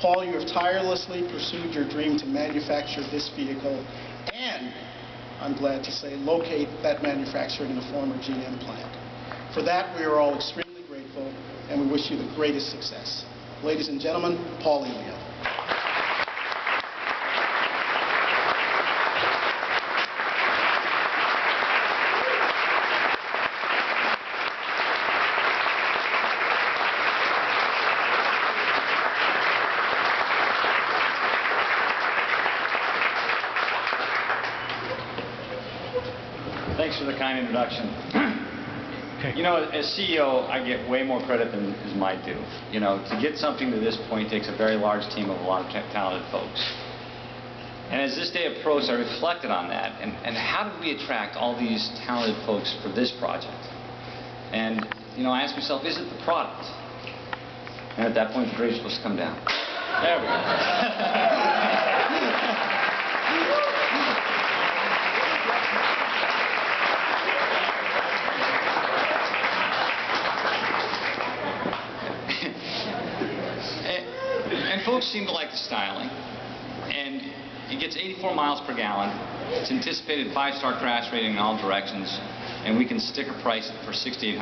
Paul, you have tirelessly pursued your dream to manufacture this vehicle and, I'm glad to say, locate that manufacturer in the former GM plant. For that, we are all extremely grateful, and we wish you the greatest success. Ladies and gentlemen, Paul Elio. Thanks for the kind introduction. You know, as CEO, I get way more credit than is my due. You know, to get something to this point takes a very large team of a lot of talented folks. And as this day approached, I reflected on that, and how did we attract all these talented folks for this project? And, you know, I asked myself, is it the product? And at that point, the grade's supposed to come down. There we go. And folks seem to like the styling, and it gets 84 miles per gallon. It's anticipated 5-star crash rating in all directions, and we can sticker price it for $6,800.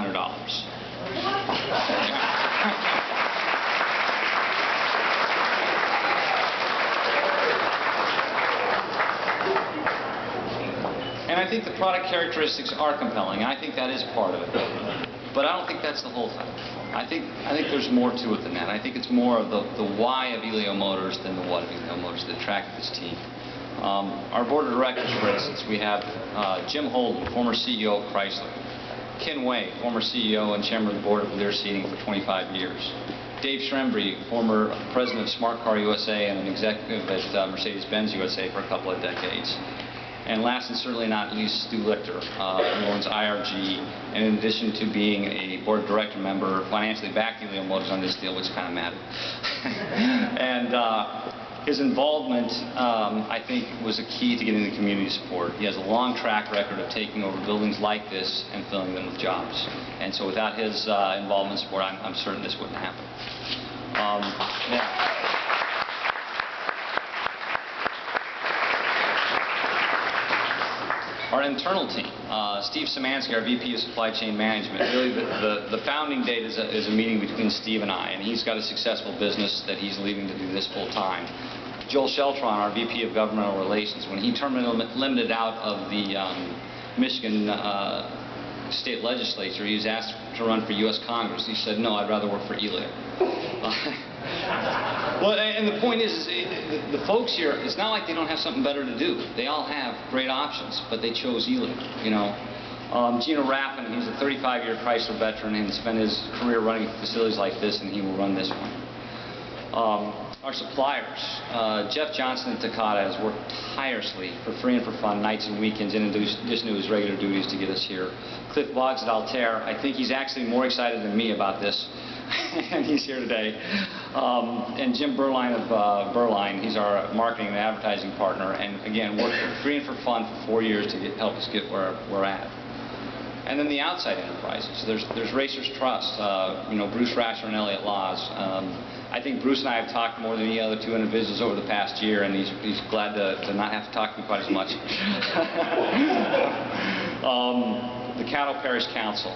And I think the product characteristics are compelling. I think that is part of it, but I don't think that's the whole thing. I think there's more to it than that. I think it's more of the why of Elio Motors than the what of Elio Motors that attracted this team. Our board of directors, for instance, we have Jim Holden, former CEO of Chrysler; Ken Way, former CEO and chairman of the board of Lear Seating for 25 years; Dave Schrembry, former president of Smart Car USA and an executive at Mercedes-Benz USA for a couple of decades. And last and certainly not least, Stu Lichter, who owns IRG, and in addition to being a board of director member, financially backed Elio Motors on this deal, which kind of mattered. And his involvement, I think, was a key to getting the community support. He has a long track record of taking over buildings like this and filling them with jobs. And so without his involvement and support, I'm certain this wouldn't happen. Yeah. Our internal team, Steve Szymanski, our VP of Supply Chain Management. Really, the founding date is a meeting between Steve and I, and he's got a successful business that he's leaving to do this full time. Joel Sheltron, our VP of Governmental Relations, when he term limited out of the Michigan state legislature, he was asked to run for U.S. Congress. He said, no, I'd rather work for Elio. Well, and the point is the folks here, it's not like they don't have something better to do. They all have great options, but they chose Elio, you know. Gino Raffin, he's a 35-year Chrysler veteran and spent his career running facilities like this, and he will run this one. Our suppliers, Jeff Johnson at Takata has worked tirelessly for free and for fun, nights and weekends, in addition to his regular duties to get us here. Cliff Boggs at Altair, I think he's actually more excited than me about this, and he's here today. And Jim Berline of Berline, he's our marketing and advertising partner, and again, worked for free and for fun for 4 years to help us get where we're at. And then the outside enterprises. There's Racers Trust, you know, Bruce Rasher and Elliot Laws. I think Bruce and I have talked more than any other two individuals over the past year, and he's glad to not have to talk to me quite as much. The Cattle Parish Council.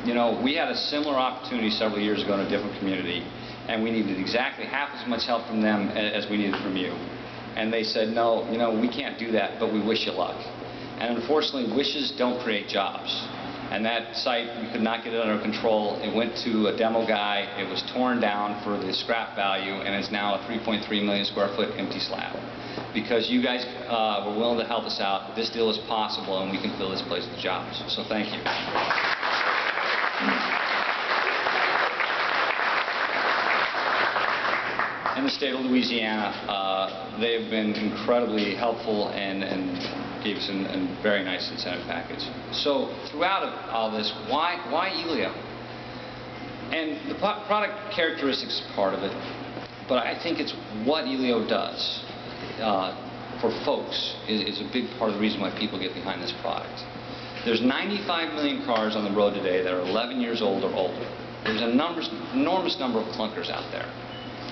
You know, we had a similar opportunity several years ago in a different community, and we needed exactly half as much help from them as we needed from you. And they said, no, you know, we can't do that, but we wish you luck. And unfortunately, wishes don't create jobs. And that site, we could not get it under control. It went to a demo guy. It was torn down for the scrap value, and is now a 3.3 million square foot empty slab. Because you guys were willing to help us out, this deal is possible, and we can fill this place with jobs. So thank you. In the state of Louisiana, they have been incredibly helpful and gave us a very nice incentive package. So throughout all this, why Elio? And the product characteristics is part of it, but I think it's what Elio does for folks is a big part of the reason why people get behind this product. There's 95 million cars on the road today that are 11 years old or older. There's an enormous number of clunkers out there.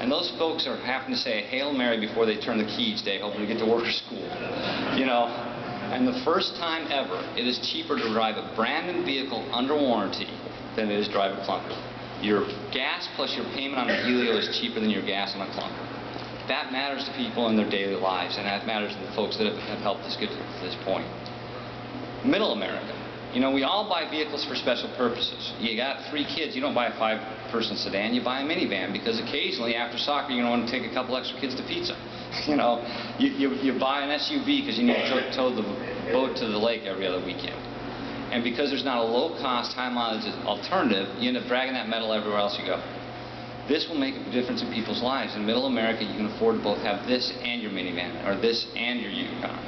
And those folks are having to say a Hail Mary before they turn the key each day, hoping to get to work or school. You know? And the first time ever, it is cheaper to drive a brand new vehicle under warranty than it is to drive a clunker. Your gas plus your payment on a Helio is cheaper than your gas on a clunker. That matters to people in their daily lives, and that matters to the folks that have helped us get to this point. Middle America. You know, we all buy vehicles for special purposes. You got 3 kids, you don't buy a 5-person sedan, you buy a minivan, because occasionally after soccer you want to take a couple extra kids to pizza. You know, you buy an SUV because you need to tow the boat to the lake every other weekend. And because there's not a low-cost, high-mileage alternative, you end up dragging that metal everywhere else you go. This will make a difference in people's lives. In Middle America, you can afford to both have this and your minivan, or this and your Yukon.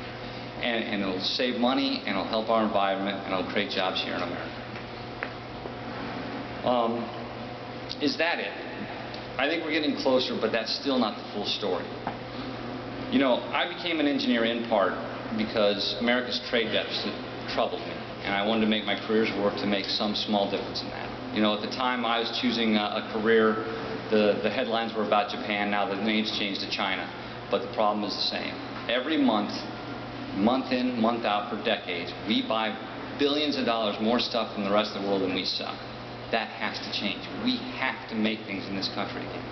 And it'll save money, and it'll help our environment, and it'll create jobs here in America. Is that it? I think we're getting closer, but that's still not the full story. You know, I became an engineer in part because America's trade deficit troubled me, and I wanted to make my career's work to make some small difference in that. You know, at the time I was choosing a career, the headlines were about Japan. Now the name's changed to China, but the problem is the same. Every month, month in, month out for decades, we buy billions of dollars more stuff from the rest of the world than we sell. That has to change. We have to make things in this country again.